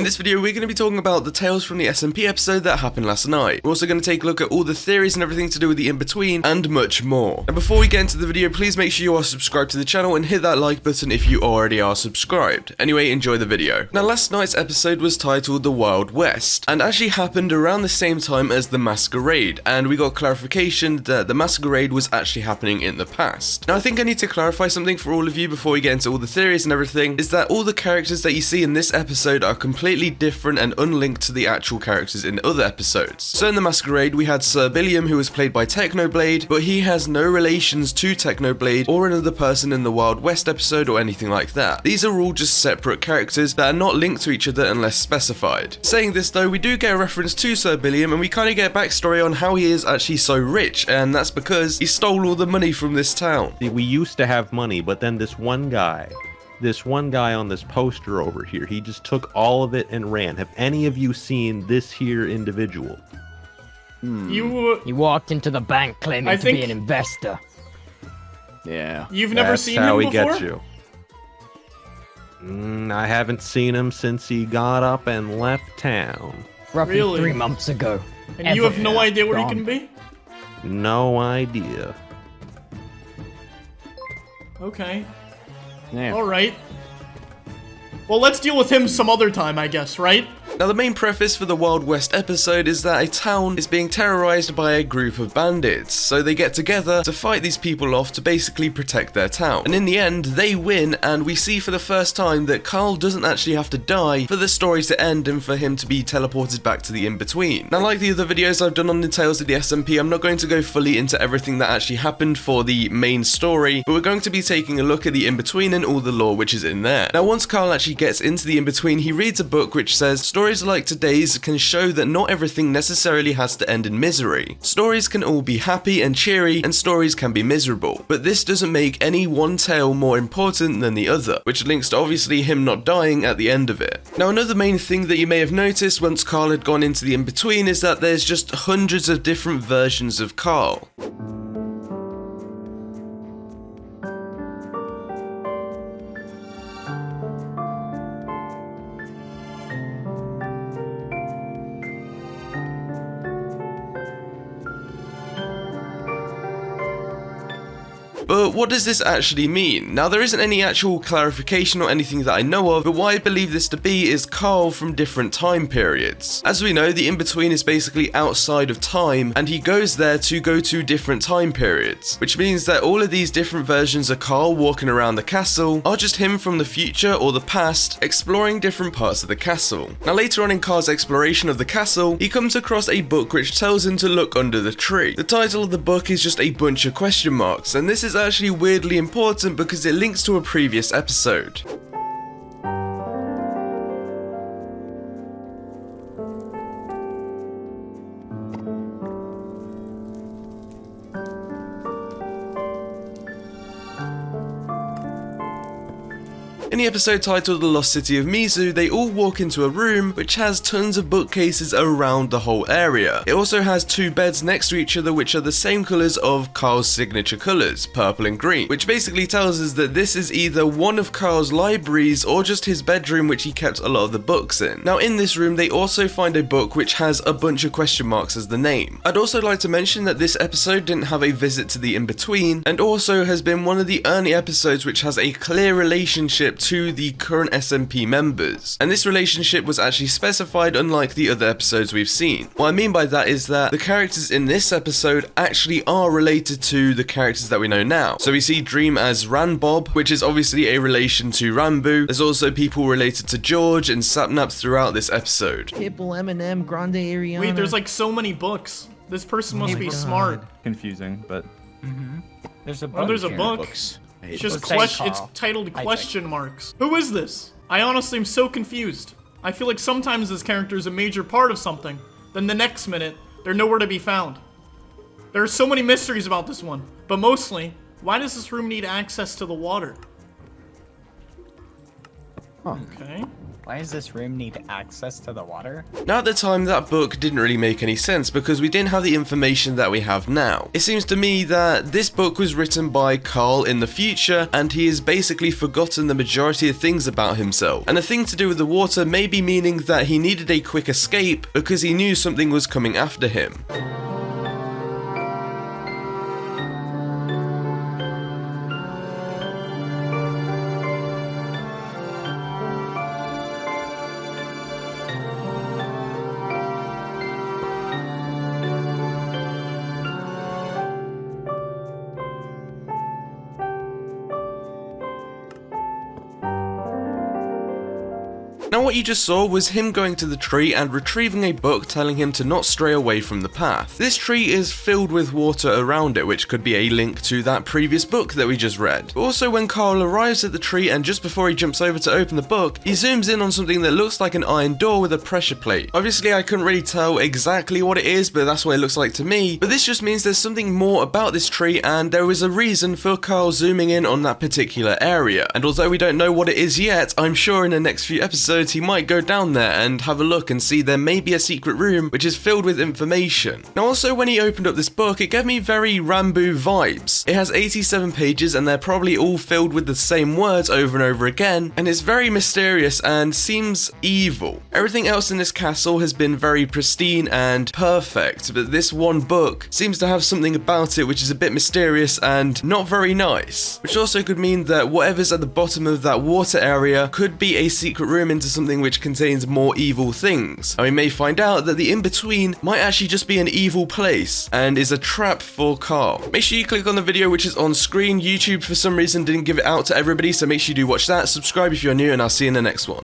In this video, we're going to be talking about the Tales from the SMP episode that happened last night. We're also going to take a look at all the theories and everything to do with the in-between, and much more. And before we get into the video, please make sure you are subscribed to the channel and hit that like button if you already are subscribed. Anyway, enjoy the video. Now, last night's episode was titled The Wild West, and actually happened around the same time as the Masquerade, and we got clarification that the Masquerade was actually happening in the past. Now, I think I need to clarify something for all of you before we get into all the theories and everything, is that all the characters that you see in this episode are completely different and unlinked to the actual characters in other episodes. So in the Masquerade, we had Sir Billiam, who was played by Technoblade, but he has no relations to Technoblade or another person in the Wild West episode or anything like that. These are all just separate characters that are not linked to each other unless specified. Saying this though, we do get a reference to Sir Billiam, and we kind of get a backstory on how he is actually so rich, and that's because he stole all the money from this town. We used to have money, but then this one guy on this poster over here, he just took all of it and ran. Have any of you seen this here individual? He walked into the bank claiming to be an investor. Yeah. You've never seen him before? That's how he gets you. I haven't seen him since he got up and left town. Roughly 3 months ago. And you have no idea where he can be? No idea. Okay. Yeah. Alright. Well, let's deal with him some other time, I guess, right? Now, the main preface for the Wild West episode is that a town is being terrorized by a group of bandits, so they get together to fight these people off to basically protect their town. And in the end, they win, and we see for the first time that Karl doesn't actually have to die for the story to end and for him to be teleported back to the in-between. Now, like the other videos I've done on the Tales of the SMP, I'm not going to go fully into everything that actually happened for the main story, but we're going to be taking a look at the in-between and all the lore which is in there. Now, once Karl actually gets into the in-between, he reads a book which says, stories like today's can show that not everything necessarily has to end in misery. Stories can all be happy and cheery, and stories can be miserable. But this doesn't make any one tale more important than the other, which links to obviously him not dying at the end of it. Now, another main thing that you may have noticed once Karl had gone into the in-between is that there's just hundreds of different versions of Karl. But what does this actually mean? Now, there isn't any actual clarification or anything that I know of, but what I believe this to be is Karl from different time periods. As we know, the in-between is basically outside of time, and he goes there to go to different time periods, which means that all of these different versions of Karl walking around the castle are just him from the future or the past, exploring different parts of the castle. Now, later on in Karl's exploration of the castle, he comes across a book which tells him to look under the tree. The title of the book is just a bunch of question marks, and this is actually weirdly important because it links to a previous episode. In the episode titled The Lost City of Mizu, they all walk into a room which has tons of bookcases around the whole area. It also has 2 beds next to each other which are the same colours of Karl's signature colours, purple and green, which basically tells us that this is either one of Karl's libraries or just his bedroom which he kept a lot of the books in. Now, in this room they also find a book which has a bunch of question marks as the name. I'd also like to mention that this episode didn't have a visit to the in-between, and also has been one of the only episodes which has a clear relationship to the current SMP members, and this relationship was actually specified unlike the other episodes we've seen. What I mean by that is that the characters in this episode actually are related to the characters that we know now. So we see Dream as Ranbob, which is obviously a relation to Rambu. There's also people related to George and Sapnap throughout this episode. Hipple, Eminem, Grande, Ariana. Wait, there's like so many books. This person must be smart. Confusing, but... There's a book. Oh, there's a book. Books. It's just it's titled question marks. Who is this? I honestly am so confused. I feel like sometimes this character is a major part of something, then the next minute, they're nowhere to be found. There are so many mysteries about this one, but mostly, why does this room need access to the water? Huh. Okay. Why does this room need access to the water? Now at the time that book didn't really make any sense because we didn't have the information that we have now. It seems to me that this book was written by Karl in the future and he has basically forgotten the majority of things about himself. And the thing to do with the water may be meaning that he needed a quick escape because he knew something was coming after him. Now what you just saw was him going to the tree and retrieving a book telling him to not stray away from the path. This tree is filled with water around it, which could be a link to that previous book that we just read. But also when Karl arrives at the tree and just before he jumps over to open the book, he zooms in on something that looks like an iron door with a pressure plate. Obviously I couldn't really tell exactly what it is, but that's what it looks like to me. But this just means there's something more about this tree and there is a reason for Karl zooming in on that particular area. And although we don't know what it is yet, I'm sure in the next few episodes he might go down there and have a look and see there may be a secret room which is filled with information. Now also when he opened up this book, it gave me very Rambo vibes. It has 87 pages and they're probably all filled with the same words over and over again, and it's very mysterious and seems evil. Everything else in this castle has been very pristine and perfect, but this one book seems to have something about it which is a bit mysterious and not very nice. Which also could mean that whatever's at the bottom of that water area could be a secret room into something which contains more evil things. And we may find out that the Inbetween might actually just be an evil place and is a trap for Karl. Make sure you click on the video which is on screen. YouTube for some reason didn't give it out to everybody, so make sure you do watch that. Subscribe if you're new and I'll see you in the next one.